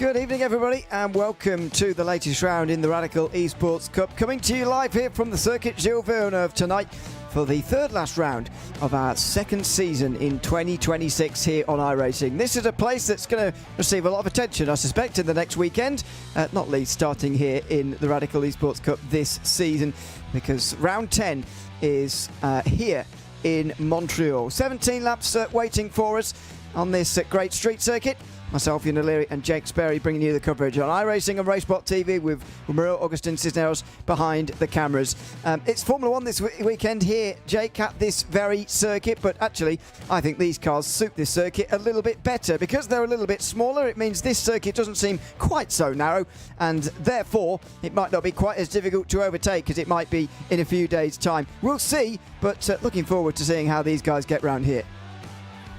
Good evening, everybody, and welcome to the latest round in the Radical Esports Cup. Coming to you live here from the circuit Gilles Villeneuve tonight for the third last round of our second season in 2026 here on iRacing. This is a place that's going to receive a lot of attention, I suspect, in the next weekend, not least starting here in the Radical Esports Cup this season, because round 10 is here in Montreal. 17 laps waiting for us on this great street circuit. Myself, Ian O'Leary, and Jake Sperry bringing you the coverage on iRacing and RaceSpotTV with Mario Augustin Cisneros behind the cameras. It's Formula 1 this weekend here, Jake, at this very circuit, but actually I think these cars suit this circuit a little bit better. Because they're a little bit smaller, it means this circuit doesn't seem quite so narrow, and therefore it might not be quite as difficult to overtake as it might be in a few days' time. We'll see, but looking forward to seeing how these guys get round here.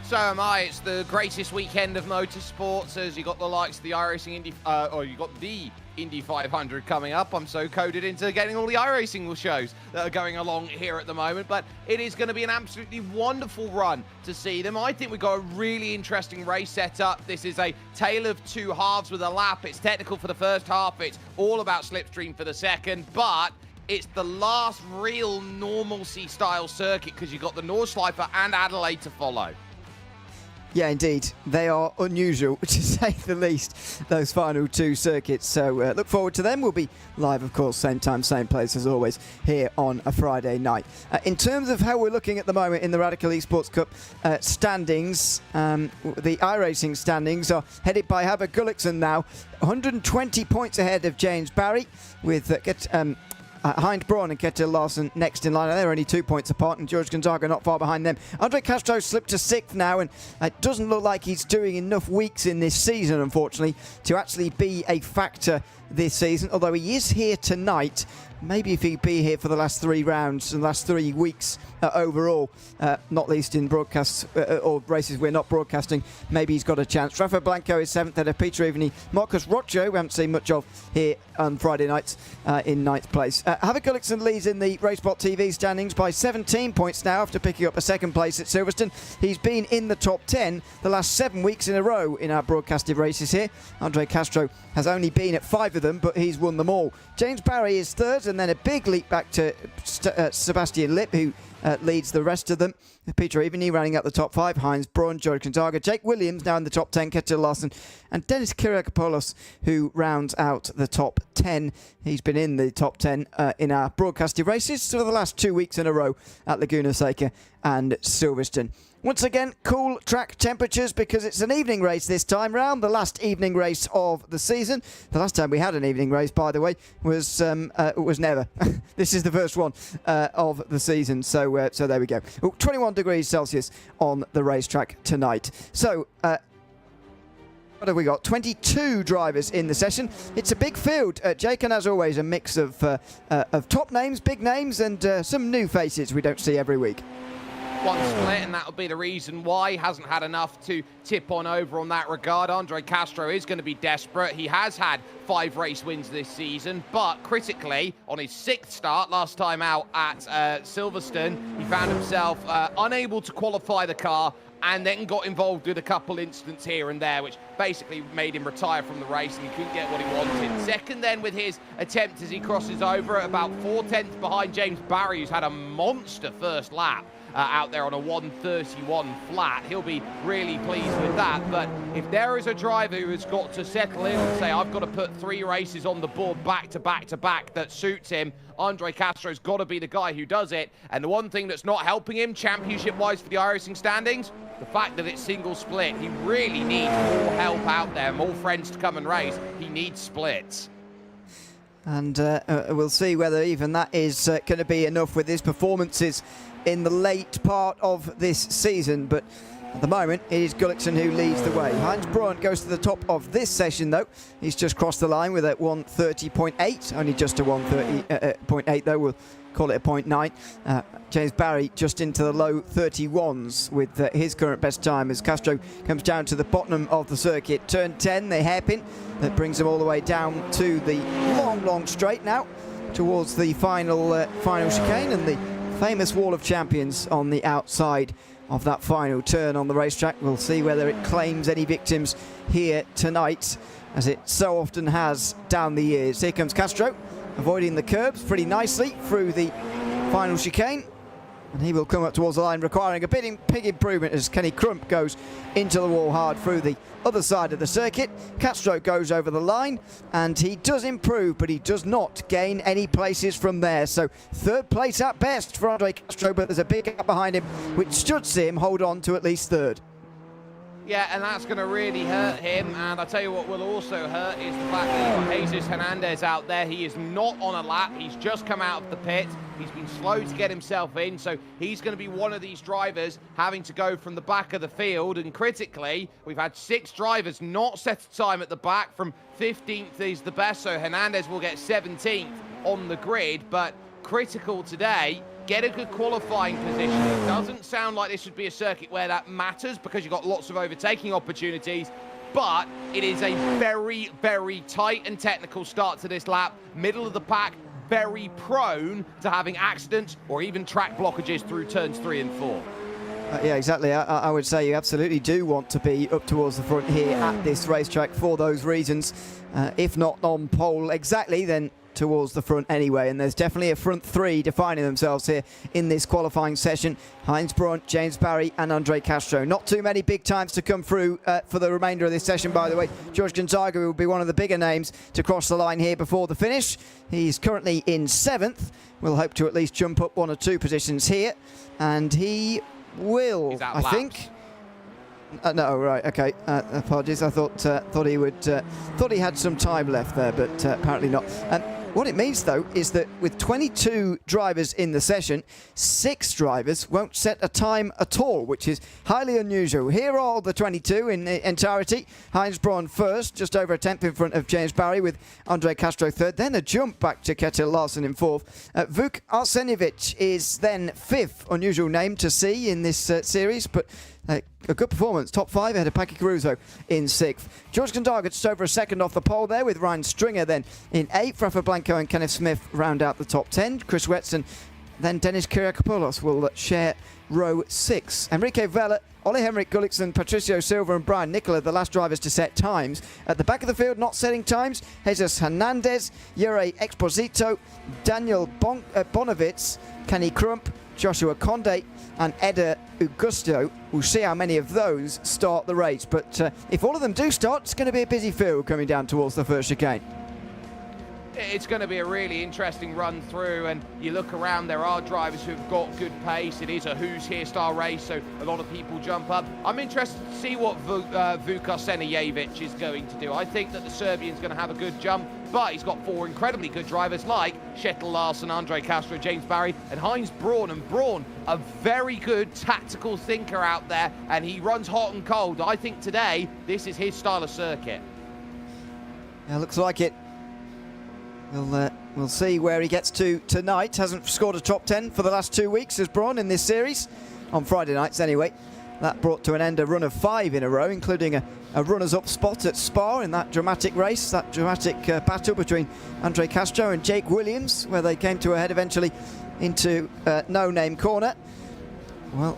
So am I. It's the greatest weekend of motorsports, as you got the likes of the iRacing Indy, or you got the Indy 500 coming up. I'm so coded into getting all the iRacing shows that are going along here at the moment, but it is going to be an absolutely wonderful run to see them. I think we've got a really interesting race setup. This is a tale of two halves with a lap. It's technical for the first half. It's all about slipstream for the second, but it's the last real normalcy style circuit because you've got the Nordschleife and Adelaide to follow. Yeah, indeed. They are unusual, to say the least, those final two circuits. So look forward to them. We'll be live, of course, same time, same place as always, here on a Friday night. In terms of how we're looking at the moment in the Radical Esports Cup standings, the iRacing standings are headed by Haber Gullikson now, 120 points ahead of James Barry, with Heinz Braun and Ketil Larsen next in line. They're only 2 points apart, and George Gonzaga not far behind them. Andre Castro slipped to 6th now, and it doesn't look like he's doing enough weeks in this season, unfortunately, to actually be a factor this season, although he is here tonight. Maybe if he'd be here for the last 3 rounds and last 3 weeks overall, not least in broadcasts or races we're not broadcasting, maybe he's got a chance. Rafa Blanco is 7th ahead of Peter Evany. Marcus Rocho, we haven't seen much of here on Friday nights, in 9th place. Haber Gullikson leads in the RaceSpotTV standings by 17 points now after picking up a 2nd place at Silverstone. He's been in the top 10 the last 7 weeks in a row in our broadcasted races here. Andre Castro has only been at 5 of them, but he's won them all. James Barry is 3rd, and then a big leap back to Sebastian Lipp, who leads the rest of them. Peter Evany rounding out the top 5, Heinz Braun, George Gonzaga, Jake Williams now in the top 10, Ketil Larsen, and Dennis Kyriakopoulos, who rounds out the top 10. He's been in the top 10 in our broadcasted races for the last 2 weeks in a row at Laguna Seca and Silverstone. Once again, cool track temperatures because it's an evening race this time round, the last evening race of the season. The last time we had an evening race, by the way, was never. This is the first one of the season, so there we go. 21 degrees Celsius on the racetrack tonight. So, what have we got? 22 drivers in the session. It's a big field, Jake, and as always, a mix of top names, big names, and some new faces we don't see every week. One split, and that'll be the reason why he hasn't had enough to tip on over on that regard. Andre Castro is going to be desperate. He has had 5 race wins this season, but critically, on his 6th start last time out at Silverstone, he found himself unable to qualify the car, and then got involved with a couple incidents here and there, which basically made him retire from the race, and he couldn't get what he wanted. Second then with his attempt as he crosses over at about 4/10 behind James Barry, who's had a monster first lap out there on a 1:31 flat. He'll be really pleased with that, but if there is a driver who has got to settle in and say, I've got to put 3 races on the board back to back to back that suits him, Andre Castro's got to be the guy who does it. And the one thing that's not helping him championship-wise for the iRacing standings, the fact that it's single split. He really needs more help out there, more friends to come and race. He needs splits. And we'll see whether even that is going to be enough with his performances in the late part of this season. But at the moment, it is Gullikson who leads the way. Heinz Braun goes to the top of this session, though. He's just crossed the line with a 1:30.8. Only just a 1:30.8, though. We'll call it a 0.9. James Barry just into the low 31s with his current best time as Castro comes down to the bottom of the circuit. Turn 10, the hairpin that brings him all the way down to the long straight now towards the final chicane and the famous Wall of Champions on the outside of that final turn on the racetrack. We'll see whether it claims any victims here tonight, as it so often has down the years. Here comes Castro, avoiding the curbs pretty nicely through the final chicane. And he will come up towards the line, requiring a big improvement as Kenny Crump goes into the wall hard through the other side of the circuit. Castro goes over the line, and he does improve, but he does not gain any places from there. So third place at best for Andre Castro, but there's a big gap behind him, which should see him hold on to at least third. Yeah, and that's going to really hurt him. And I tell you what will also hurt is the fact that you've got Jesus Hernandez out there. He is not on a lap. He's just come out of the pit. He's been slow to get himself in, so he's going to be one of these drivers having to go from the back of the field. And critically, we've had 6 drivers not set a time at the back. From 15th is the best, so Hernandez will get 17th on the grid. But critical today, get a good qualifying position. It doesn't sound like this should be a circuit where that matters, because you've got lots of overtaking opportunities, but it is a very, very tight and technical start to this lap. Middle of the pack, very prone to having accidents or even track blockages through turns 3 and 4. Yeah, exactly. I would say you absolutely do want to be up towards the front here at this racetrack for those reasons. If not on pole exactly, then towards the front anyway, and there's definitely a front 3 defining themselves here in this qualifying session. Heinz Braun, James Barry and Andre Castro. Not too many big times to come through for the remainder of this session, by the way. George Gonzaga will be one of the bigger names to cross the line here before the finish. He's currently in 7th. We'll hope to at least jump up 1 or 2 positions here, and he will, I think. No, right, okay. Apologies. I thought he would thought he had some time left there, but apparently not. What it means, though, is that with 22 drivers in the session, 6 drivers won't set a time at all, which is highly unusual. Here are all the 22 in the entirety. Heinz Braun first, just over a tenth in front of James Barry, with Andre Castro third. Then a jump back to Ketil Larsen in fourth. Vuk Arsenjevic is then 5th, unusual name to see in this series, but a good performance. Top 5 ahead of Paki Caruso in 6th. George Gonzaga just over a second off the pole there, with Ryan Stringer then in 8th. Rafa Blanco and Kenneth Smith round out the top 10. Chris Wetson, then Dennis Kyriakopoulos will share row 6. Enrique Vela, Ole Henrik Gullikson, Patricio Silva and Brian Nicola, the last drivers to set times. At the back of the field, not setting times, Jesus Hernandez, Yuri Exposito, Daniel Bonovitz, Kenny Crump, Joshua Conde and Eder Augusto. We'll see how many of those start the race, but if all of them do start, it's going to be a busy field coming down towards the first chicane. It's going to be a really interesting run through, and you look around, there are drivers who've got good pace. It is a who's here style race, so a lot of people jump up. I'm interested to see what Vuk Arsenjevic is going to do. I think that the Serbian's going to have a good jump, but he's got 4 incredibly good drivers like Ketil Larsen, Andre Castro, James Barry and Heinz Braun. And Braun, a very good tactical thinker out there, and he runs hot and cold. I think today this is his style of circuit. Yeah, looks like it. We'll see where he gets to tonight. Hasn't scored a top 10 for the last 2 weeks as Braun in this series, on Friday nights anyway. That brought to an end a run of 5 in a row, including a runners-up spot at Spa in that dramatic race, that dramatic battle between Andre Castro and Jake Williams, where they came to a head eventually into no-name corner. Well,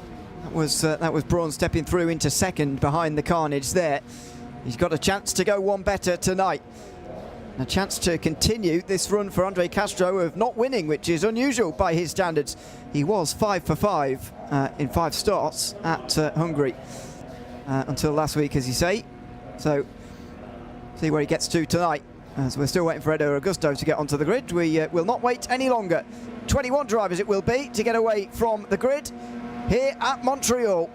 that was Braun stepping through into second behind the carnage there. He's got a chance to go one better tonight. A chance to continue this run for Andre Castro of not winning, which is unusual by his standards. He was 5 for 5 in 5 starts at Hungary until last week, as you say. So, see where he gets to tonight. As we're still waiting for Eder Augusto to get onto the grid. We will not wait any longer. 21 drivers it will be to get away from the grid here at Montreal.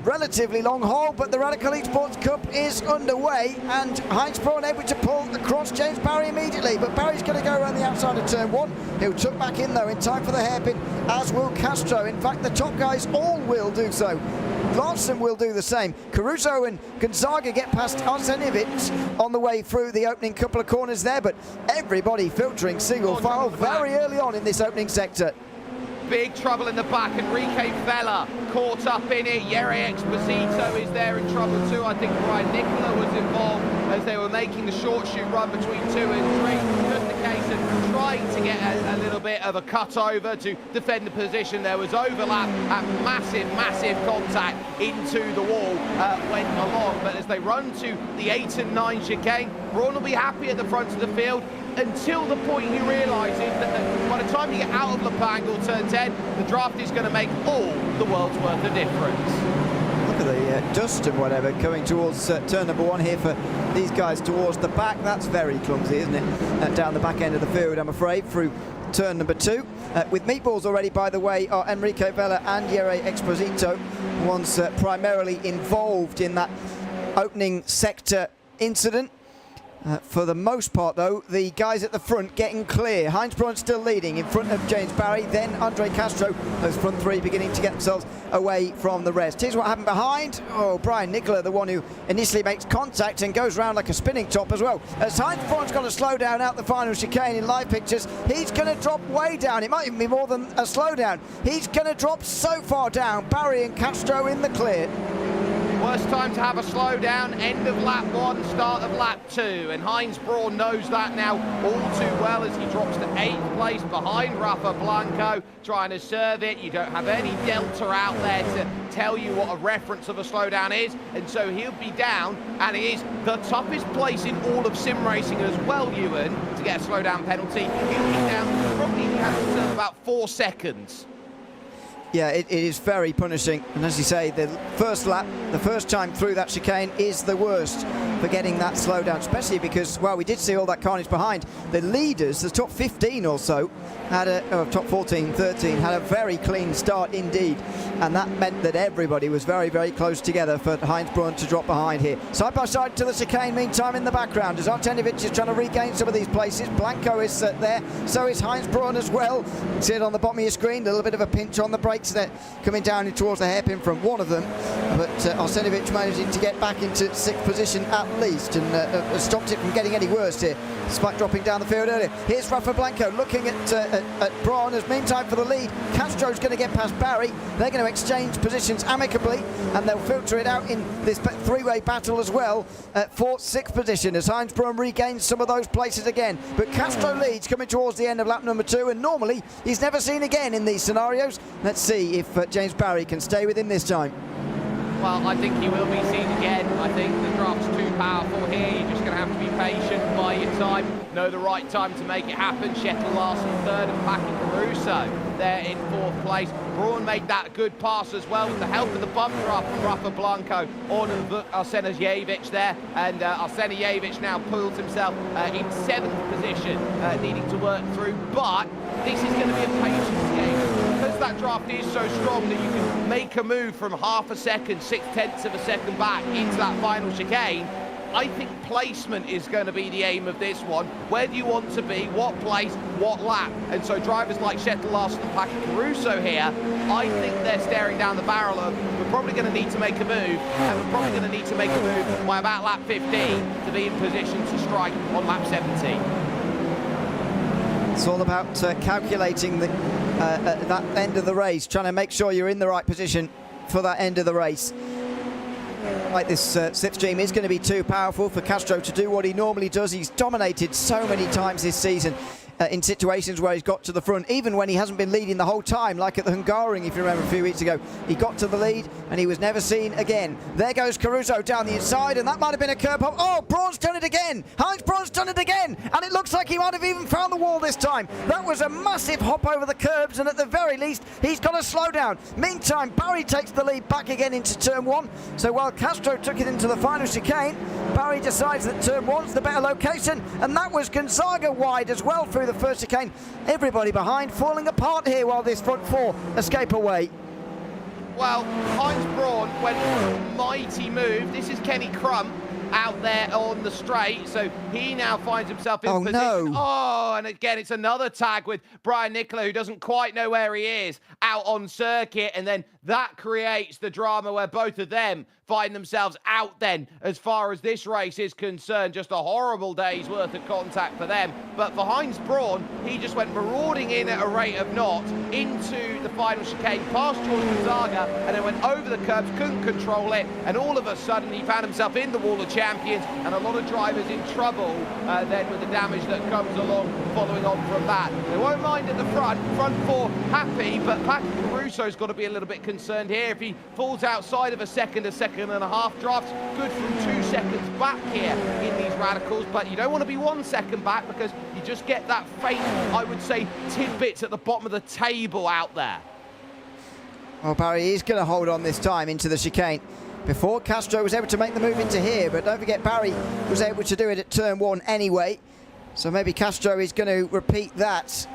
Relatively long haul, but the Radical Esports Cup is underway, and Heinz Braun able to pull across James Barry immediately, but Barry's going to go around the outside of turn 1. He'll tuck back in though in time for the hairpin, as will Castro. In fact, the top guys all will do so. Larsen will do the same. Caruso and Gonzaga get past Arsenjevic on the way through the opening couple of corners there, but everybody filtering single file very early on in this opening sector. Big trouble in the back. Enrique Vela caught up in it. Yuri Exposito is there in trouble too. I think Brian Nicola was involved as they were making the short shoot run between 2 and 3. Just the case and trying to get a little bit of a cut over to defend the position. There was overlap and massive contact into the wall went along. But as they run to the 8 and 9 chicane, Braun will be happy at the front of the field until the point he realises that by the time you get out of Lepang or turn 10, the draft is going to make all the world's worth of difference. Look at the dust and whatever coming towards turn number 1 here for these guys towards the back. That's very clumsy, isn't it? Down the back end of the field, I'm afraid, through turn number 2. With meatballs already, by the way, are Enrique Vela and Yere Exposito, ones primarily involved in that opening sector incident. For the most part, though, the guys at the front getting clear. Heinz Braun still leading in front of James Barry, then Andre Castro. Those front 3 beginning to get themselves away from the rest. Here's what happened behind. Oh, Brian Nicola, the one who initially makes contact and goes round like a spinning top as well. As Heinz Braun's got to slow down out the final chicane in live pictures, he's going to drop way down. It might even be more than a slowdown. He's going to drop so far down. Barry and Castro in the clear. Worst time to have a slowdown, end of lap 1, start of lap 2, and Heinz Braun knows that now all too well as he drops to 8th place behind Rafa Blanco, trying to serve it. You don't have any delta out there to tell you what a reference of a slowdown is, and so he'll be down, and it is the toughest place in all of sim racing as well, Ewan, to get a slowdown penalty. He'll be down, probably he has to serve about 4 seconds. Yeah, it is very punishing, and as you say, the first lap, the first time through that chicane is the worst for getting that slowdown, especially because, well, we did see all that carnage behind. The leaders, the top 15 or so, had top 14, 13, had a very clean start indeed, and that meant that everybody was very close together for Heinz Braun to drop behind here. Side by side to the chicane, meantime, in the background, as Artenovic is trying to regain some of these places. Blanco is there, so is Heinz Braun as well. See it on the bottom of your screen, a little bit of a pinch on the brakes there, coming down towards the hairpin from one of them, but Artenovic managing to get back into 6th position at least, and stopped it from getting any worse here, despite dropping down the field earlier. Here's Rafa Blanco looking at Braun, as meantime for the lead, Castro's going to get past Barry. They're going to exchange positions amicably, and they'll filter it out in this 3-way battle as well for 6th position as Heinz Braun regains some of those places again. But Castro leads coming towards the end of lap number 2, and normally he's never seen again in these scenarios. Let's see if James Barry can stay with him this time. Well, I think he will be seen again. I think the draft's too powerful here. You're just going to have to be patient, buy your time, know the right time to make it happen. Shettle Larson 3rd and Paki Caruso there in 4th place. Braun made that good pass as well with the help of the bump draft from Rafa Blanco on Arsena Jevic there. And Arsena Jevic now pulls himself in 7th position, needing to work through. But this is going to be a patience game. Because that draft is so strong that you can make a move from half a second, 6/10 of a second back into that final chicane, I think placement is going to be the aim of this one. Where do you want to be? What place? What lap? And so drivers like Shettle Larson and Paki Caruso here, I think they're staring down the barrel of, we're probably going to need to make a move, and we're probably going to need to make a move by about lap 15 to be in position to strike on lap 17. It's all about calculating that end of the race, trying to make sure you're in the right position for that end of the race. Like this slipstream is going to be too powerful for Castro to do what he normally does. He's dominated so many times this season in situations where he's got to the front, even when he hasn't been leading the whole time, like at the Hungaroring, if you remember a few weeks ago. He got to the lead and he was never seen again. There goes Caruso down the inside, and that might have been a curb hop. Oh, Braun's done it again! Heinz Braun's done it again! And it looks like he might have even found the wall this time. That was a massive hop over the curbs, and at the very least, he's got to slow down. Meantime, Barry takes the lead back again into turn 1. So while Castro took it into the final chicane, Barry decides that turn 1's the better location, and that was Gonzaga wide as well through the first chicane. Everybody behind falling apart here while this front 4 escape away. Well, Heinz Braun went for a mighty move. This is Kenny Crump out there on the straight, so he now finds himself in position. No. Oh, and again, it's another tag with Brian Nicola, who doesn't quite know where he is, out on circuit, and then that creates the drama where both of them find themselves out then as far as this race is concerned. Just a horrible day's worth of contact for them. But for Heinz Braun, he just went marauding in at a rate of knots into the final chicane, past George Gonzaga, and then went over the curbs, couldn't control it, and all of a sudden he found himself in the wall of champions, and a lot of drivers in trouble then with the damage that comes along following on from that. They won't mind at the front four happy, but Patrick Caruso's got to be a little bit concerned here. If he falls outside of a second and a half, drafts good from 2 seconds back here in these radicals, but you don't want to be 1 second back because you just get that faint, I would say, tidbits at the bottom of the table out there. Well, Barry is going to hold on this time into the chicane. Before, Castro was able to make the move into here, but don't forget Barry was able to do it at turn 1 anyway. So maybe Castro is going to repeat that.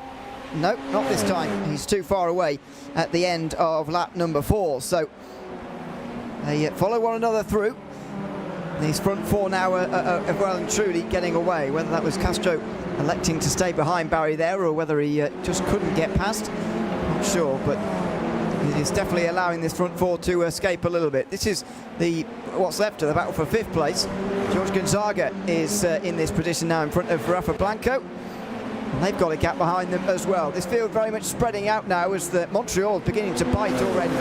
No, not this time. He's too far away at the end of lap number 4. So they follow one another through. These front 4 now are well and truly getting away. Whether that was Castro electing to stay behind Barry there or whether he just couldn't get past, not sure. But it is definitely allowing this front 4 to escape a little bit. This is what's left of the battle for 5th place. George Gonzaga is in this position now in front of Rafa Blanco. And they've got a gap behind them as well. This field very much spreading out now as the Montreal is beginning to bite already.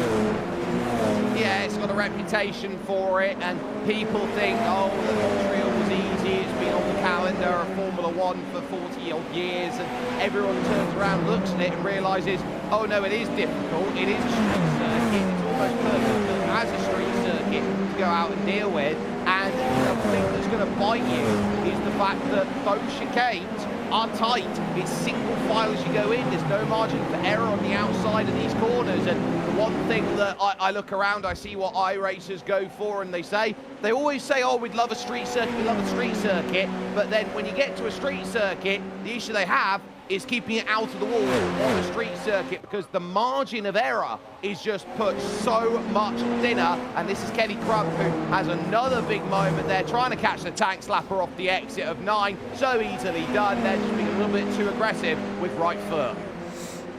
Yeah, it's got a reputation for it, and people think, oh, the Montreal was easy, it's been on the calendar of Formula 1 for 40-odd years, and everyone turns around, looks at it and realises, oh no, it is difficult, it is a street circuit, it's almost perfect as a street circuit to go out and deal with, and the thing that's going to bite you is the fact that those chicanes are tight. It's single file as you go in. There's no margin for error on the outside of these corners. And the one thing that I look around, I see what iRacers go for, and they always say, oh, we'd love a street circuit, we love a street circuit. But then when you get to a street circuit, the issue they have is keeping it out of the wall on the street circuit, because the margin of error is just put so much thinner. And this is Kenny Crump, who has another big moment there, trying to catch the tank slapper off the exit of 9. So easily done. They're just being a little bit too aggressive with right foot.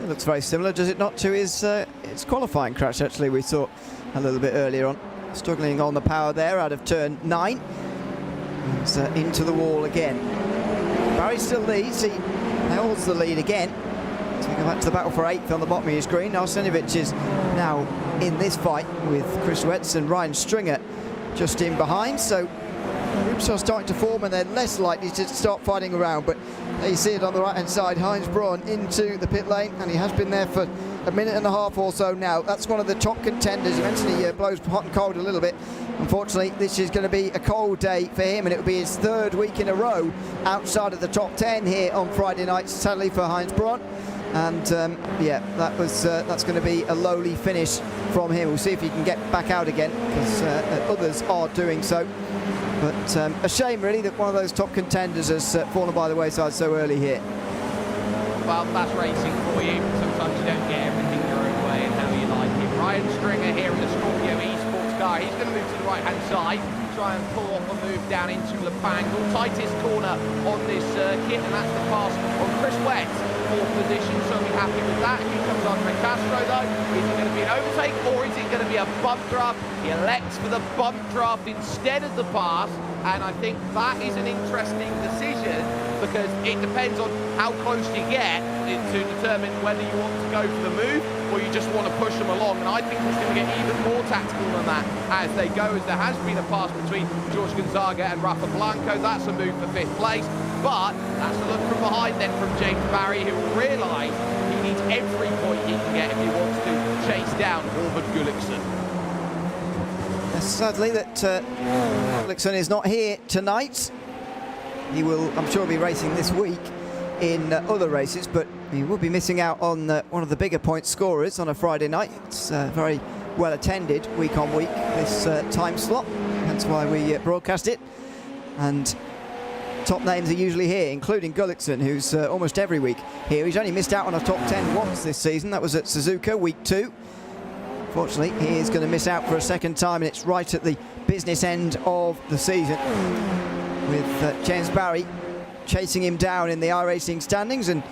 It looks very similar, does it not, to his qualifying crash, actually, we saw a little bit earlier on. Struggling on the power there out of turn 9. He's into the wall again. Barry still leads. He holds the lead again. So we go back to the battle for 8th on the bottom of your screen. Arsenovic is now in this fight with Chris Wetz and Ryan Stringer just in behind. So groups are starting to form and they're less likely to start fighting around. But there you see it on the right-hand side. Heinz Braun into the pit lane, and he has been there for a minute and a half or so now. That's one of the top contenders. Eventually blows hot and cold a little bit. Unfortunately, this is going to be a cold day for him, and it will be his 3rd week in a row outside of the top 10 here on Friday night, sadly for Heinz Braun. And yeah, that's going to be a lowly finish from him. We'll see if he can get back out again, because others are doing so. But a shame, really, that one of those top contenders has fallen by the wayside so early here. Well, that's racing for you. Sometimes you don't get everything your own way and how you like it. Ryan Stringer here in the Scorpio Esports car. He's going to move to the right-hand side, try and pull off a move down into Le Pangle. Tightest corner on this circuit, and that's the pass on Chris Wett. 4th position, so we'll be happy with that. Here comes Andre Castro, though. Is it going to be an overtake, or is it going to be a bump draft? He elects for the bump draft instead of the pass, and I think that is an interesting decision, because it depends on how close you get to determine whether you want to go for the move or you just want to push them along. And I think it's going to get even more tactical than that as they go, as there has been a pass between George Gonzaga and Rafa Blanco. That's a move for 5th place, but that's a look from behind then from James Barry, who will realise he needs every point he can get if he wants to chase down Robert Gullikson. Sadly that Gullikson is not here tonight. He will, I'm sure, be racing this week in other races, but he will be missing out on one of the bigger point scorers on a Friday night. It's very well attended week on week, this time slot, hence why we broadcast it. And top names are usually here, including Gullikson, who's almost every week here. He's only missed out on a top 10 once this season. That was at Suzuka week 2. Fortunately, he is going to miss out for a 2nd time, and it's right at the business end of the season, with James Barry chasing him down in the iRacing standings and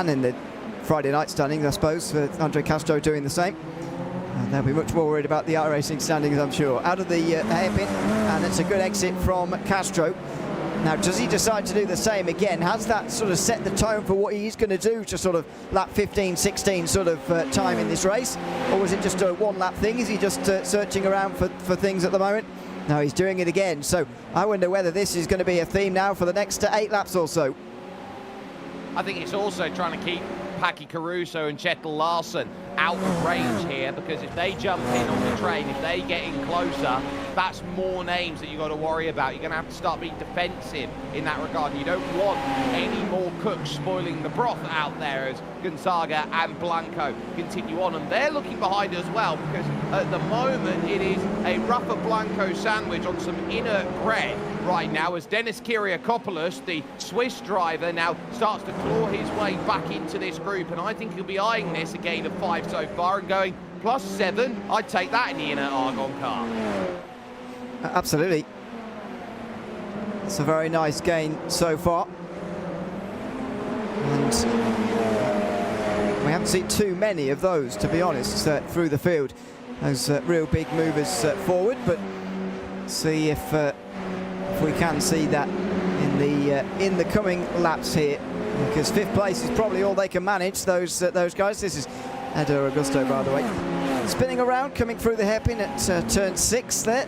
in the Friday night standings, I suppose, for Andre Castro doing the same. They'll be much more worried about the iRacing standings, I'm sure. Out of the hairpin, and it's a good exit from Castro. Now, does he decide to do the same again? Has that sort of set the tone for what he's going to do to sort of lap 15, 16 sort of time in this race? Or was it just a one-lap thing? Is he just searching around for things at the moment? No, he's doing it again. So I wonder whether this is going to be a theme now for the next 8 laps or so. I think it's also trying to keep Paki Caruso and Kjetil Larsen out of range here, because if they jump in on the train, if they get in closer, that's more names that you've got to worry about. You're going to have to start being defensive in that regard. And you don't want any more cooks spoiling the broth out there as Gonzaga and Blanco continue on. And they're looking behind as well, because at the moment it is a Rafa Blanco sandwich on some inert bread right now, as Dennis Kyriakopoulos, the Swiss driver, now starts to claw his way back into this group. And I think he'll be eyeing this, a gain of 5 so far, and going +7. I'd take that in the inert Argon car. Absolutely. It's a very nice gain so far. And we haven't seen too many of those, to be honest, through the field. Those real big movers forward, but see if we can see that in the coming laps here, because 5th place is probably all they can manage, those guys. This is Edo Augusto, by the way, spinning around, coming through the hairpin at turn 6 there.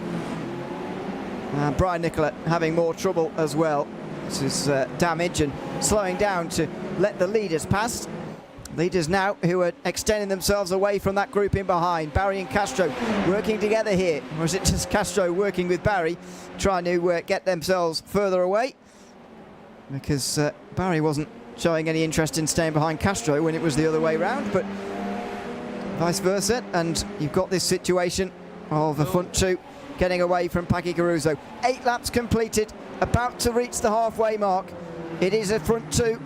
Brian Nicola having more trouble as well. This is damage and slowing down to let the leaders pass. Leaders now who are extending themselves away from that group in behind. Barry and Castro working together here. Or is it just Castro working with Barry, trying to get themselves further away? Because Barry wasn't showing any interest in staying behind Castro when it was the other way round, but vice versa. And you've got this situation of a front 2 getting away from Paki Caruso. 8 laps completed, about to reach the halfway mark. It is a front 2.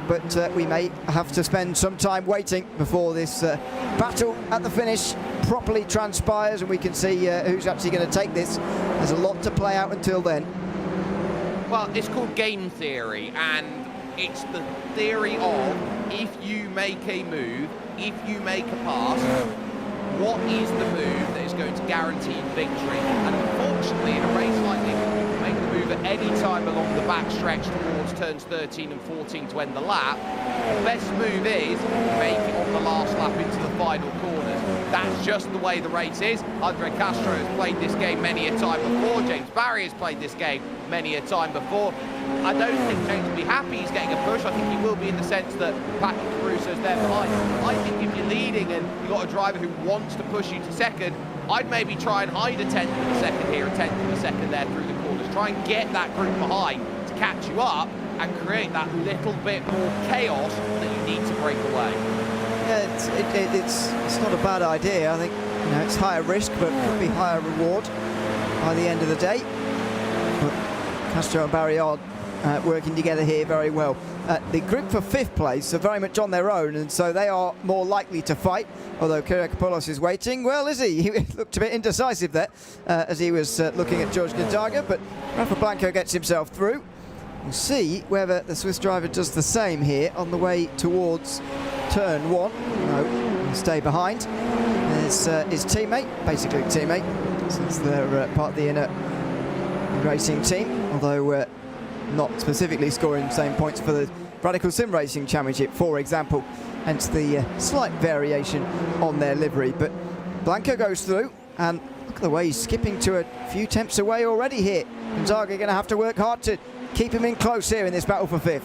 But we may have to spend some time waiting before this battle at the finish properly transpires, and we can see who's actually going to take this. There's a lot to play out until then. Well, it's called game theory, and it's the theory of, if you make a move, if you make a pass, what is the move that is going to guarantee victory? And unfortunately, in a race like this, you can make the move at any time along the back stretch towards turns 13 and 14 to end the lap. The best move is make it on the last lap into the final corners. That's just the way the race is. Andre Castro has played this game many a time before. James Barry has played this game many a time before. I don't think James will be happy he's getting a push. I think he will be in the sense that Paki Caruso's there behind. I think if you're leading and you've got a driver who wants to push you to second, I'd maybe try and hide a 10th of a second here, a 10th of a second there through the corners. Try and get that group behind to catch you up and create that little bit more chaos that you need to break away. Yeah, it's not a bad idea. I think it's higher risk, but could be higher reward by the end of the day. But Castro and Barry are working together here very well. The group for 5th place are very much on their own, and so they are more likely to fight, although Kyriakopoulos is waiting. Well, is he? He looked a bit indecisive there as he was looking at George Gonzaga, but Rafa Blanco gets himself through. We'll see whether the Swiss driver does the same here on the way towards turn 1. No, he'll stay behind. There's his teammate, basically teammate, since they're part of the inner racing team, although not specifically scoring the same points for the Radical Sim Racing Championship, for example, hence the slight variation on their livery. But Blanco goes through, and look at the way he's skipping to a few tenths away already here. Gonzaga going to have to work hard to keep him in close here in this battle for 5th.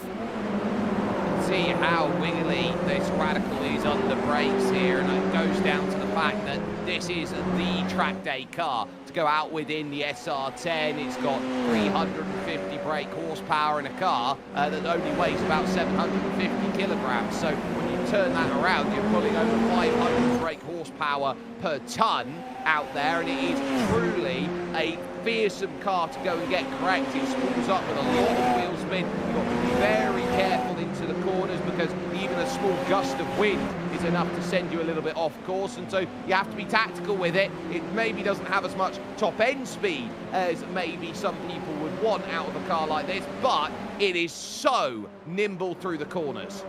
See how wiggly this Radical is under brakes here, and it goes down to the fact that this is the track day car to go out within the SR10. It's got 350 brake horsepower in a car that only weighs about 750 kilograms. So when you turn that around, you're pulling over 500 brake horsepower per ton out there, and it is truly a fearsome car to go and get correct. It spools up with a lot of wheel spin. You've got to be very careful into the corners, because even a small gust of wind is enough to send you a little bit off course, and so you have to be tactical with it. It maybe doesn't have as much top end speed as maybe some people would want out of a car like this, but it is so nimble through the corners.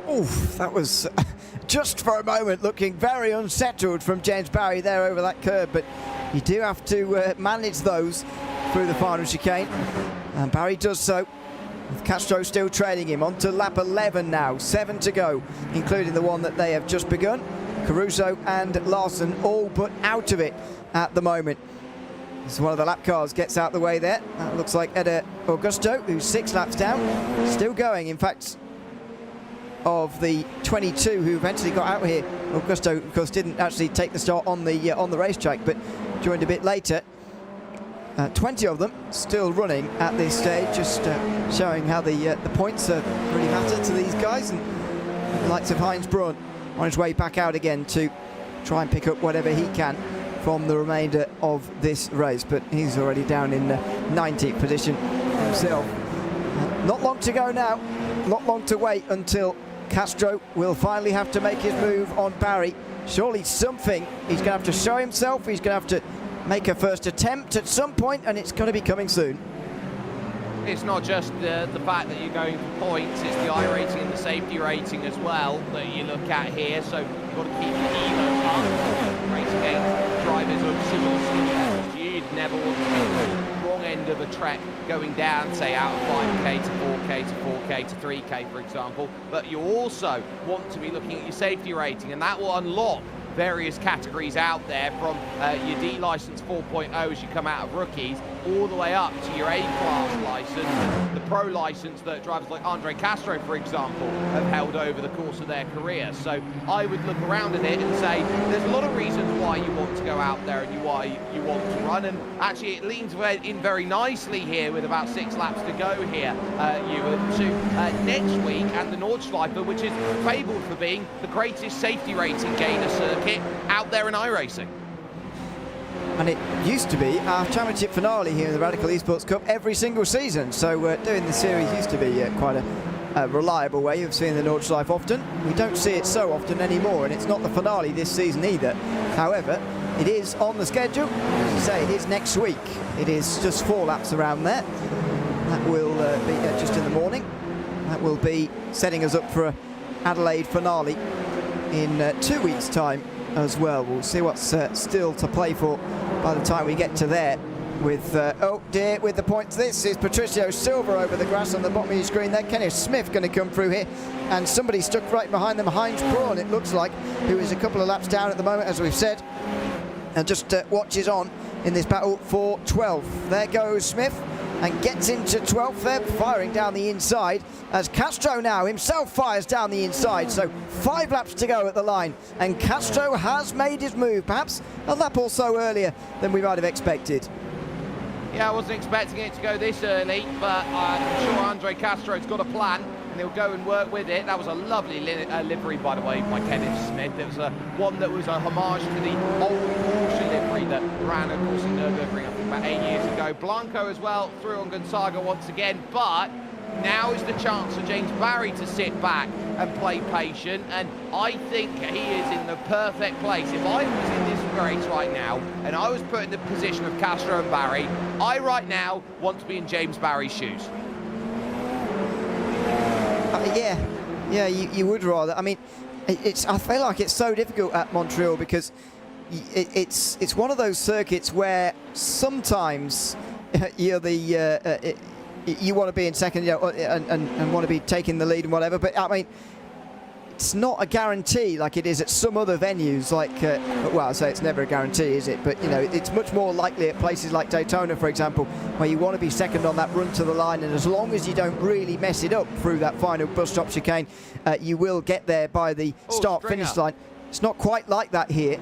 Oof, that was just for a moment looking very unsettled from James Barry there over that curve, but you do have to manage those through the final chicane, and Barry does so, with Castro still trailing him. On to lap 11 now, 7 to go, including the one that they have just begun. Caruso and Larsen all but out of it at the moment. As one of the lap cars gets out the way there. That looks like Eder Augusto, who's 6 laps down. Still going, in fact, of the 22 who eventually got out here. Augusto, of course, didn't actually take the start on the racetrack, but joined a bit later. 20 of them still running at this stage, just showing how the points really matter to these guys. And the likes of Heinz Braun on his way back out again to try and pick up whatever he can from the remainder of this race, but he's already down in 90th position himself. Not long to go now, not long to wait until Castro will finally have to make his move on Barry. Surely something, he's going to have to show himself, he's going to have to make a first attempt at some point, and it's going to be coming soon. It's not just the fact that you're going for points, it's the I rating and the safety rating as well that you look at here. So you've got to keep the elo up, race against drivers of similar skill. You'd never want to be the wrong end of a track going down, say out of 5k to 4k to 4k to 3k, for example. But you also want to be looking at your safety rating, and that will unlock various categories out there, from your D license 4.0 as you come out of rookies, all the way up to your A-class license, and the pro license that drivers like Andre Castro, for example, have held over the course of their career. So I would look around at it and say there's a lot of reasons why you want to go out there and why you want to run, and actually it leans in very nicely here with about 6 laps to go here, to next week at the Nordschleife, which is fabled for being the greatest safety rating gainer circuit out there in iRacing. And it used to be our championship finale here in the Radical Esports Cup every single season, so doing the series used to be quite a reliable way of seeing the Nordschleife often. We don't see it so often anymore, and it's not the finale this season either. However, it is on the schedule. As you say, it is next week. It is just 4 laps around there. That will be just in the morning. That will be setting us up for a Adelaide finale in 2 weeks' time as well. We'll see what's still to play for by the time we get to there. With oh dear, with the points. This is Patricio Silva over the grass on the bottom of your screen there. Kenneth Smith going to come through here, and somebody stuck right behind them, Heinz Braun, it looks like, who is a couple of laps down at the moment, as we've said, and just watches on in this battle for 12th. There goes Smith, and gets into 12th there, firing down the inside, as Castro now himself fires down the inside. So 5 laps to go at the line, and Castro has made his move, perhaps a lap or so earlier than we might have expected. Yeah, I wasn't expecting it to go this early, but I'm sure Andre Castro's got a plan, and he'll go and work with it. That was a lovely livery, by the way, by Kenneth Smith. It was one that was a homage to the old Porsche livery that ran, of course, in Nürburgring, I think, about 8 years ago. Blanco as well, through on Gonzaga once again, but now is the chance for James Barry to sit back and play patient, and I think he is in the perfect place. If I was in this race right now, and I was put in the position of Castro and Barry, I right now want to be in James Barry's shoes. Yeah, you would rather. I mean, I feel like it's so difficult at Montreal because it's one of those circuits where sometimes you're the you want to be in second, you know, and want to be taking the lead and whatever. But I mean, it's not a guarantee like it is at some other venues. Like, well, I say it's never a guarantee, is it? But you know, it's much more likely at places like Daytona, for example, where you want to be second on that run to the line, and as long as you don't really mess it up through that final bus stop chicane, you will get there by the start-finish line. It's not quite like that here.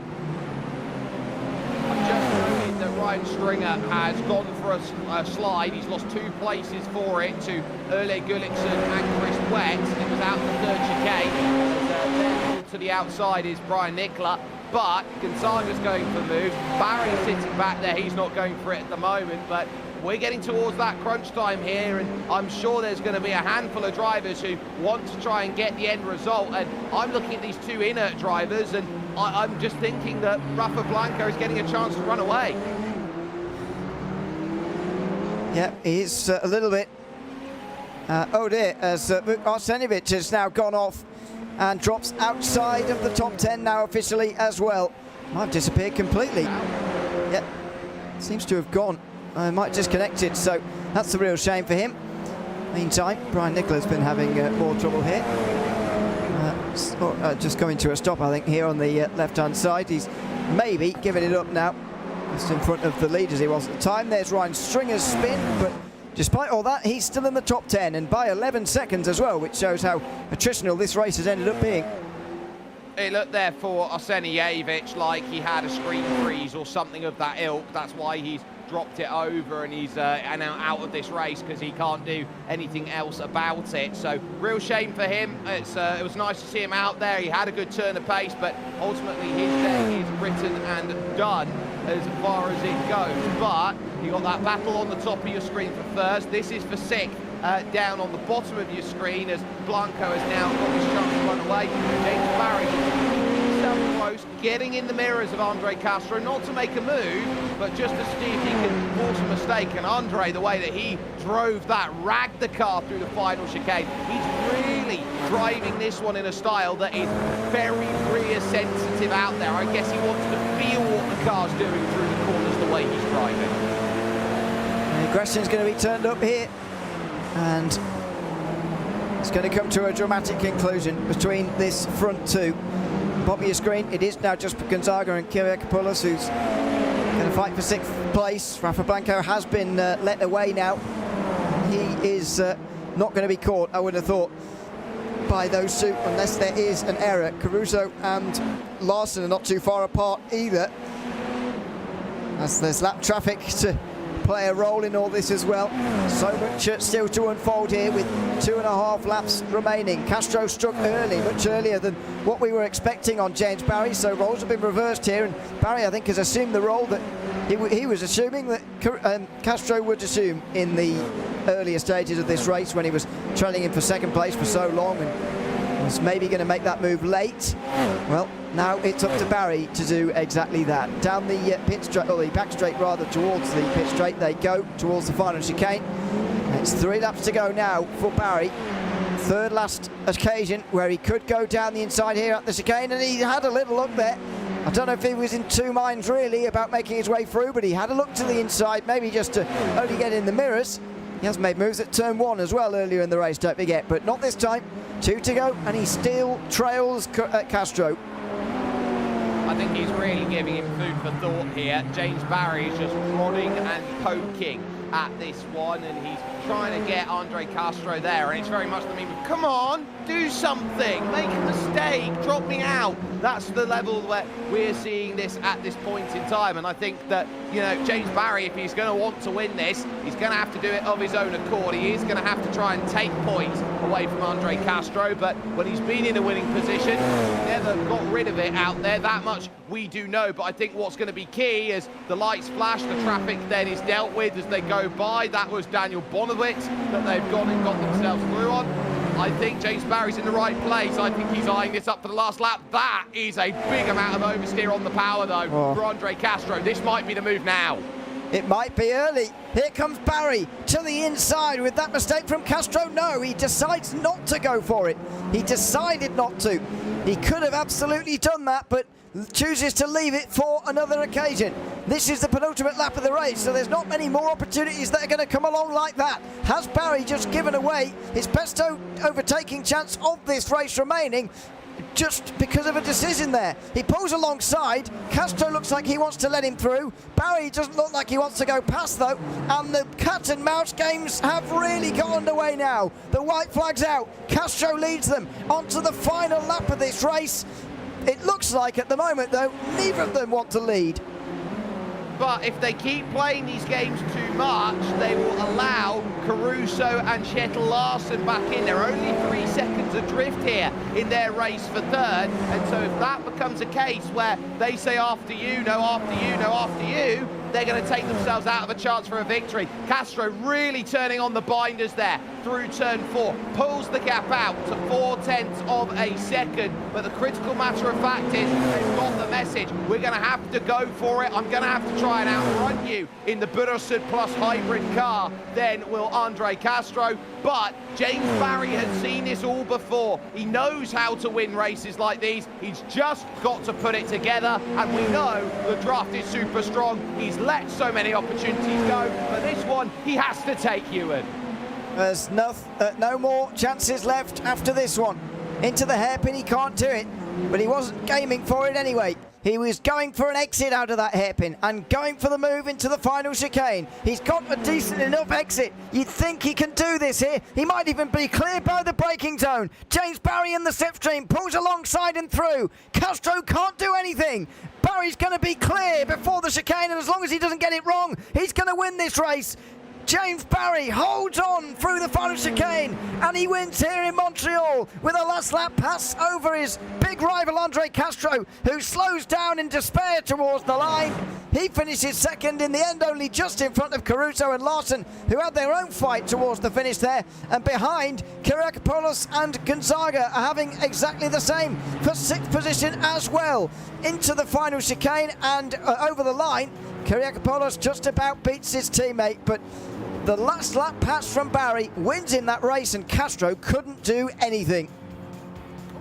That Ryan Stringer has gone for a slide. He's lost 2 places for it to Ole Gullikson and Chris Wett. It was out the 3rd chicane. To the outside is Brian Nicola, but Gonzaga's going for the move. Barry's sitting back there. He's not going for it at the moment, but we're getting towards that crunch time here, and I'm sure there's going to be a handful of drivers who want to try and get the end result. And I'm looking at these 2 inert drivers, and I'm just thinking that Rafa Blanco is getting a chance to run away. Yeah, he's a little bit. Oh dear, as Arsenovic has now gone off and drops outside of the top 10 now officially as well. Might have disappeared completely. Yeah, seems to have gone. Might disconnected, so that's a real shame for him. Meantime, Brian Nicola's been having more trouble here. Just coming to a stop, I think, here on the left-hand side. He's maybe giving it up now. Just in front of the leaders he was at the time. There's Ryan Stringer's spin, but despite all that, he's still in the top 10 and by 11 seconds as well, which shows how attritional this race has ended up being. It looked there for Arsenijevic like he had a screen freeze or something of that ilk. That's why he's dropped it over and he's now out of this race, because he can't do anything else about it. So real shame for him. It was nice to see him out there. He had a good turn of pace, but ultimately his day is written and done as far as it goes. But you got that battle on the top of your screen for first. This is for sixth. Down on the bottom of your screen, as Blanco has now got his chance to run away. James Barry close, getting in the mirrors of Andre Castro, not to make a move, but just to see if he can force a mistake. And Andre, the way that he drove that, ragged the car through the final chicane, he's really driving this one in a style that is very rear sensitive out there. I guess he wants to feel what the car's doing through the corners the way he's driving. The aggression's going to be turned up here, and it's going to come to a dramatic conclusion between this front two. Bottom of your screen, it is now just Gonzaga and Kyriakopoulos who's going to fight for sixth place. Rafa Blanco has been let away now. He is not going to be caught, I would have thought, by those two, unless there is an error. Caruso and Larson are not too far apart either, as there's lap traffic to play a role in all this as well. So much still to unfold here with 2.5 laps remaining. Castro struck early, much earlier than what we were expecting on James Barry, so roles have been reversed here, and Barry, I think, has assumed the role that he was assuming that Castro would assume in the earlier stages of this race, when he was trailing in for second place for so long and was maybe going to make that move late. Well, now it's up to Barry to do exactly that. Down the pit straight, or the back straight rather, towards the pit straight they go, towards the final chicane. It's 3 laps to go now for Barry. Third last occasion where he could go down the inside here at the chicane, and he had a little look there. I don't know if he was in two minds really about making his way through, but he had a look to the inside, maybe just to only get in the mirrors. He has made moves at turn 1 as well earlier in the race, don't forget, but not this time. 2 to go, and he still trails Castro. I think he's really giving him food for thought here. James Barry is just prodding and poking at this one, and he's trying to get Andre Castro there, and it's very much the meme of, come on, do something, make a mistake, drop me out. That's the level where we're seeing this at this point in time, and I think that, you know, James Barry, if he's going to want to win this, he's going to have to do it of his own accord. He is going to have to try and take points away from Andre Castro, but when he's been in a winning position, never got rid of it out there. That much we do know, but I think what's going to be key is the lights flash, the traffic then is dealt with as they go by. That was Daniel Bonowitz that they've gone and got themselves through on. I think James Barry's in the right place. I think he's eyeing this up for the last lap. That is a big amount of oversteer on the power, though, for Andre Castro. This might be the move now. It might be early. Here comes Barry to the inside with that mistake from Castro. No, he decides not to go for it. He decided not to. He could have absolutely done that, but chooses to leave it for another occasion. This is the penultimate lap of the race, so there's not many more opportunities that are going to come along like that. Has Barry just given away his best overtaking chance of this race remaining just because of a decision there? He pulls alongside. Castro looks like he wants to let him through. Barry doesn't look like he wants to go past, though, and the cat and mouse games have really got underway now. The white flag's out. Castro leads them onto the final lap of this race. It looks like at the moment, though, neither of them want to lead. But if they keep playing these games too much, they will allow Caruso and Kjetil Larsen back in. They're only 3 seconds adrift here in their race for third. And so if that becomes a case where they say after you, no after you, no after you, they're going to take themselves out of a chance for a victory. Castro really turning on the binders there through turn 4, pulls the gap out to 0.4 of a second. But the critical matter of fact is they've got the message. We're going to have to go for it. I'm going to have to try and outrun you in the Burasud Plus hybrid car. Then will Andre Castro. But James Barry has seen this all before. He knows how to win races like these. He's just got to put it together. And we know the draft is super strong. He's let so many opportunities go, but this one he has to take, Ewan. There's no more chances left after this one. Into the hairpin, he can't do it, but he wasn't gaming for it anyway. He was going for an exit out of that hairpin and going for the move into the final chicane. He's got a decent enough exit. You'd think he can do this here. He might even be clear by the braking zone. James Barry in the slipstream pulls alongside and through. Castro can't do anything. Barry's going to be clear before the chicane, and as long as he doesn't get it wrong, he's going to win this race. James Barry holds on through the final chicane, and he wins here in Montreal with a last lap pass over his big rival Andre Castro, who slows down in despair towards the line. He finishes second in the end, only just in front of Caruso and Larson, who had their own fight towards the finish there. And behind, Kyriakopoulos and Gonzaga are having exactly the same for sixth position as well. Into the final chicane and over the line, Kyriakopoulos just about beats his teammate, but the last lap pass from Barry wins in that race, and Castro couldn't do anything.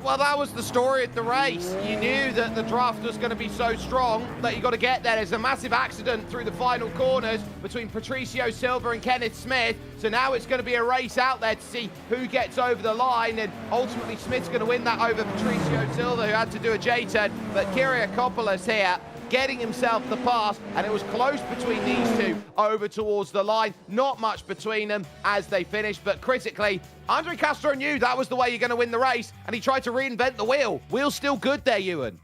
Well, that was the story of the race. You knew that the draft was going to be so strong that you got to get there. There's a massive accident through the final corners between Patricio Silva and Kenneth Smith. So now it's going to be a race out there to see who gets over the line. And ultimately, Smith's going to win that over Patricio Silva, who had to do a J-turn. But Kyriakopoulos here, getting himself the pass, and it was close between these two over towards the line. Not much between them as they finished, but critically, Andre Castro knew that was the way you're going to win the race, and he tried to reinvent the wheel. Wheel's still good there, Ewan.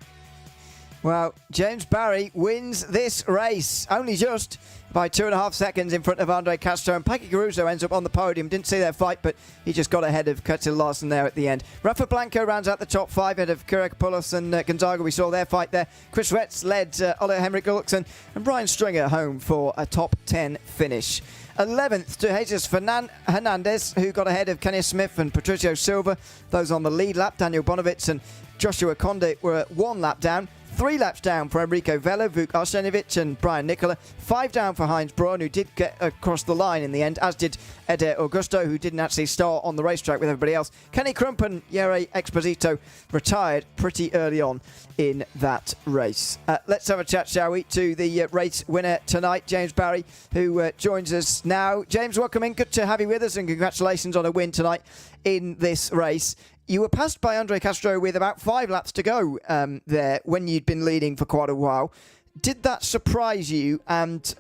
Well, James Barry wins this race, only just by 2.5 seconds in front of Andre Castro, and Paki Caruso ends up on the podium. Didn't see their fight, but he just got ahead of Ketil Larson there at the end. Rafa Blanco rounds out the top 5 ahead of Kyriakopoulos and Gonzaga. We saw their fight there. Chris Retz led Ole Henrik Gulliksen and Brian Stringer home for a top 10 finish. 11th to Jesus Hernandez, who got ahead of Kenneth Smith and Patricio Silva. Those on the lead lap, Daniel Bonovitz and Joshua Conde, were 1 lap down. 3 laps down for Enrico Vella, Vuk Arsenovic and Brian Nicola. 5 down for Heinz Braun, who did get across the line in the end, as did Eder Augusto, who didn't actually start on the racetrack with everybody else. Kenny Crump and Jere Exposito retired pretty early on in that race. Let's have a chat, shall we, to the race winner tonight, James Barry, who joins us now. James, welcome in. Good to have you with us, and congratulations on a win tonight in this race. You were passed by Andre Castro with about 5 laps to go there when you'd been leading for quite a while. Did that surprise you? And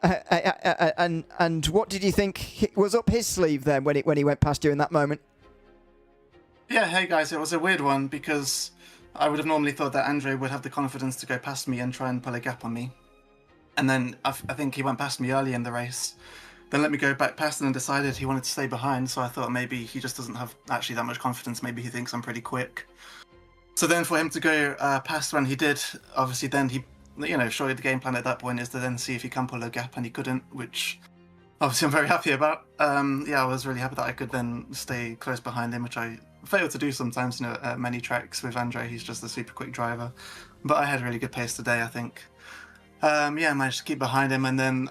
what did you think was up his sleeve then when he went past you in that moment? Yeah, hey guys, it was a weird one because I would have normally thought that Andre would have the confidence to go past me and try and pull a gap on me. And then I think he went past me early in the race. Then let me go back past and then decided he wanted to stay behind, so I thought maybe he just doesn't have actually that much confidence. Maybe he thinks I'm pretty quick. So then for him to go past when he did, obviously then he, surely the game plan at that point is to then see if he can pull a gap, and he couldn't, which obviously I'm very happy about. I was really happy that I could then stay close behind him, which I fail to do sometimes, at many tracks with Andre. He's just a super quick driver. But I had a really good pace today, I think. I managed to keep behind him, and then,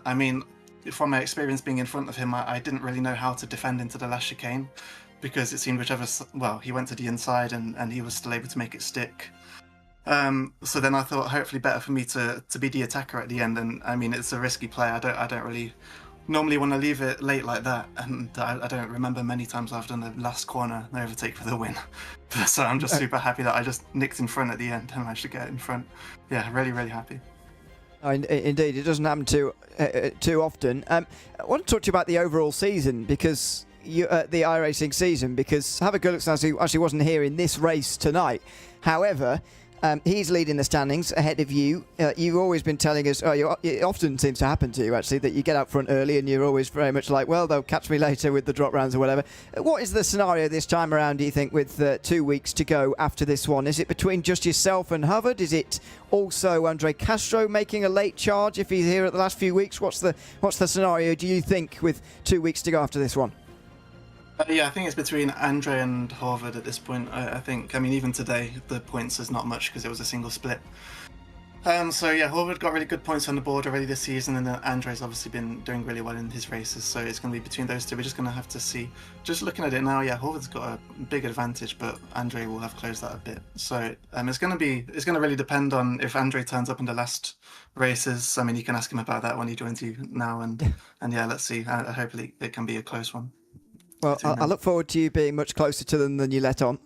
from my experience being in front of him, I didn't really know how to defend into the last chicane, because it seemed he went to the inside and he was still able to make it stick. So then I thought hopefully better for me to be the attacker at the end, and it's a risky play. I don't really normally want to leave it late like that, and I don't remember many times I've done the last corner and overtake for the win. So I'm just super happy that I just nicked in front at the end and managed to get in front. Yeah, really, really happy. Oh, indeed, it doesn't happen too often. I want to talk to you about the overall season, because the iRacing season, because Havik Gulliksen actually wasn't here in this race tonight. However, he's leading the standings ahead of you. You've always been telling us, it often seems to happen to you actually, that you get out front early and you're always very much like, well, they'll catch me later with the drop rounds or whatever. What is the scenario this time around, do you think, with 2 weeks to go after this one? Is it between just yourself and Hubbard? Is it also Andre Castro making a late charge if he's here at the last few weeks? What's the scenario, do you think, with 2 weeks to go after this one? I think it's between Andre and Horvath at this point. I think, even today, the points is not much because it was a single split. Horvath got really good points on the board already this season, and then Andre's obviously been doing really well in his races, so it's going to be between those two. We're just going to have to see. Just looking at it now, Horvath's got a big advantage, but Andre will have closed that a bit. So it's going to really depend on if Andre turns up in the last races. You can ask him about that when he joins you now, and let's see. Hopefully it can be a close one. Well, I look forward to you being much closer to them than you let on.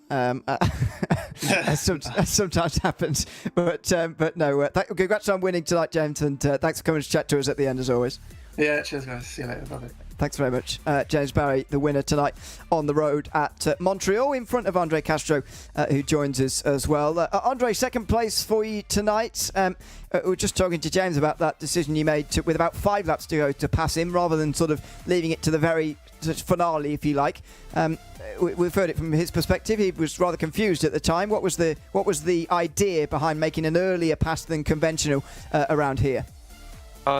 as sometimes happens. But no, congrats on winning tonight, James, and thanks for coming to chat to us at the end as always. Yeah, cheers guys. See you later. Bye. Thanks very much. James Barry, the winner tonight on the road at Montreal in front of Andre Castro, who joins us as well. Andre, second place for you tonight. We were just talking to James about that decision you made with about 5 laps to go to pass him rather than sort of leaving it to the very finale, if you like. We've heard it from his perspective. He was rather confused at the time. What was the idea behind making an earlier pass than conventional around here?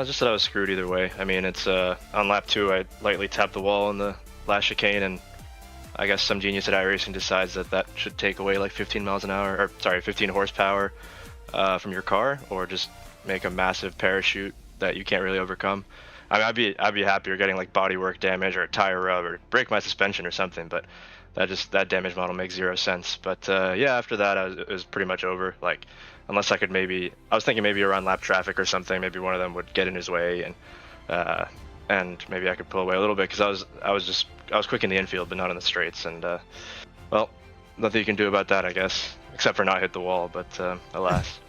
Just that I was screwed either way. I mean, it's on lap 2, I lightly tapped the wall in the last chicane, and I guess some genius at iRacing decides that should take away like 15 miles an hour, or sorry, 15 horsepower from your car, or just make a massive parachute that you can't really overcome. I mean, I'd be happier getting like bodywork damage or a tire rub or break my suspension or something, but that damage model makes 0 sense. But yeah, after that, it was pretty much over. Like, unless I could I was thinking maybe around lap traffic or something, maybe one of them would get in his way, and maybe I could pull away a little bit, because I was quick in the infield but not in the straights, and well, nothing you can do about that, I guess, except for not hit the wall, but alas.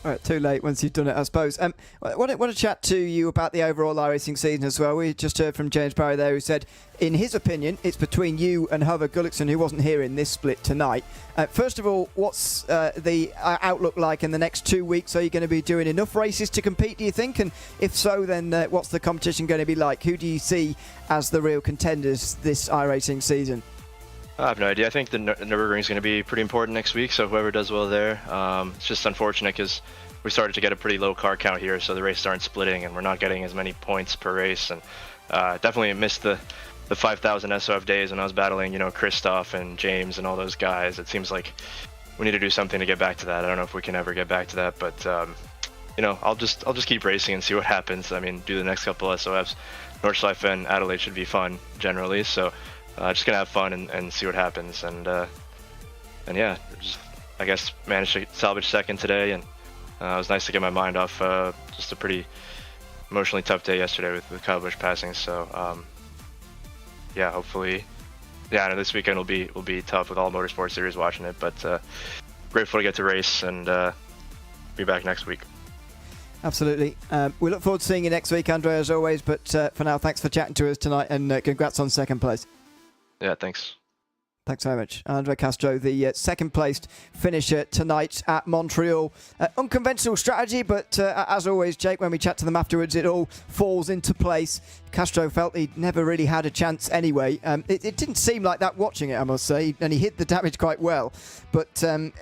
All right, too late once you've done it, I suppose. I want to chat to you about the overall iRacing season as well. We just heard from James Barry there, who said, in his opinion, it's between you and Hubert Gullickson, who wasn't here in this split tonight. First of all, what's the outlook like in the next 2 weeks? Are you going to be doing enough races to compete, do you think? And if so, then what's the competition going to be like? Who do you see as the real contenders this iRacing season? I have no idea. I think the Nürburgring is going to be pretty important next week, so whoever does well there. It's just unfortunate because we started to get a pretty low car count here, so the races aren't splitting, and we're not getting as many points per race. And definitely missed the 5,000 SOF days when I was battling, Christoph and James and all those guys. It seems like we need to do something to get back to that. I don't know if we can ever get back to that, but I'll just keep racing and see what happens. I mean, do the next couple SOFs. Nordschleife and Adelaide should be fun generally, so. Just gonna have fun and see what happens, and yeah, just I guess managed to salvage second today, and it was nice to get my mind off just a pretty emotionally tough day yesterday with Kyle Busch passing. So yeah, hopefully, yeah, I know this weekend will be tough with all motorsport series watching it, but grateful to get to race and be back next week. Absolutely. We look forward to seeing you next week, Andre, as always. But for now, thanks for chatting to us tonight, and congrats on second place. Yeah, thanks. Thanks very much. Andre Castro, the second placed finisher tonight at Montreal. Unconventional strategy, but as always, Jake, when we chat to them afterwards, it all falls into place. Castro felt he'd never really had a chance anyway. It didn't seem like that watching it, I must say, and he hid the damage quite well. But, in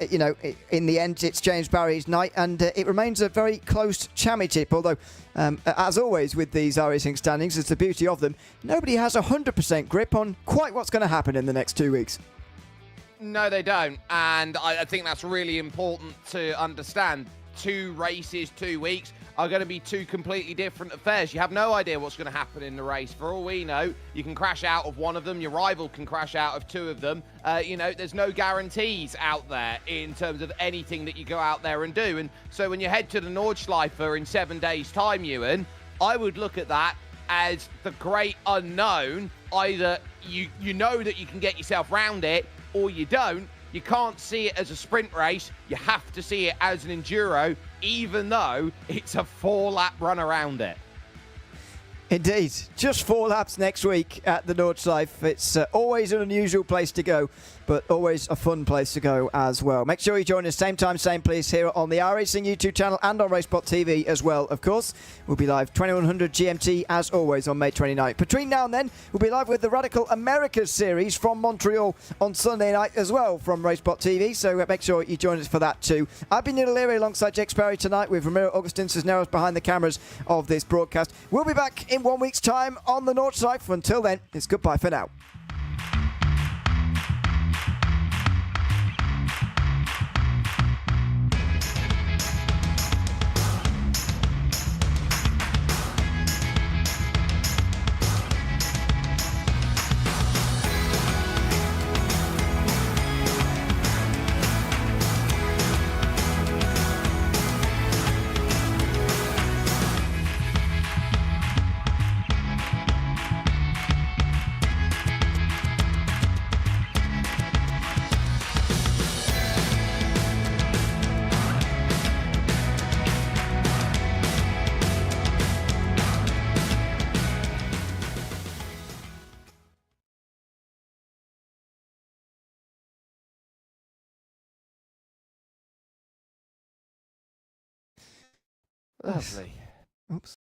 the end, it's James Barry's night, and it remains a very close championship, although, as always with these iRacing standings, it's the beauty of them, nobody has 100% grip on quite what's going to happen in the next 2 weeks. No, they don't. And I think that's really important to understand. 2 races, 2 weeks are going to be 2 completely different affairs. You have no idea what's going to happen in the race. For all we know, you can crash out of one of them. Your rival can crash out of 2 of them. There's no guarantees out there in terms of anything that you go out there and do. And so when you head to the Nordschleife in 7 days' time, Ewan, I would look at that as the great unknown. Either you know that you can get yourself round it, or you don't. You can't see it as a sprint race. You have to see it as an enduro, even though it's a 4-lap run around it. Indeed. Just 4 laps next week at the Nordschleife. It's always an unusual place to go, but always a fun place to go as well. Make sure you join us same time, same place here on the iRacing YouTube channel and on RaceSpotTV as well, of course. We'll be live 2100 GMT as always on May 29th. Between now and then, we'll be live with the Radical Americas series from Montreal on Sunday night as well from RaceSpotTV, so make sure you join us for that too. I've been Neil O'Leary alongside Jake Sperry tonight with Ramiro Augustin Cisneros behind the cameras of this broadcast. We'll be back in 1 week's time on the Nordschleife. Until then, it's goodbye for now. Lovely. Oops.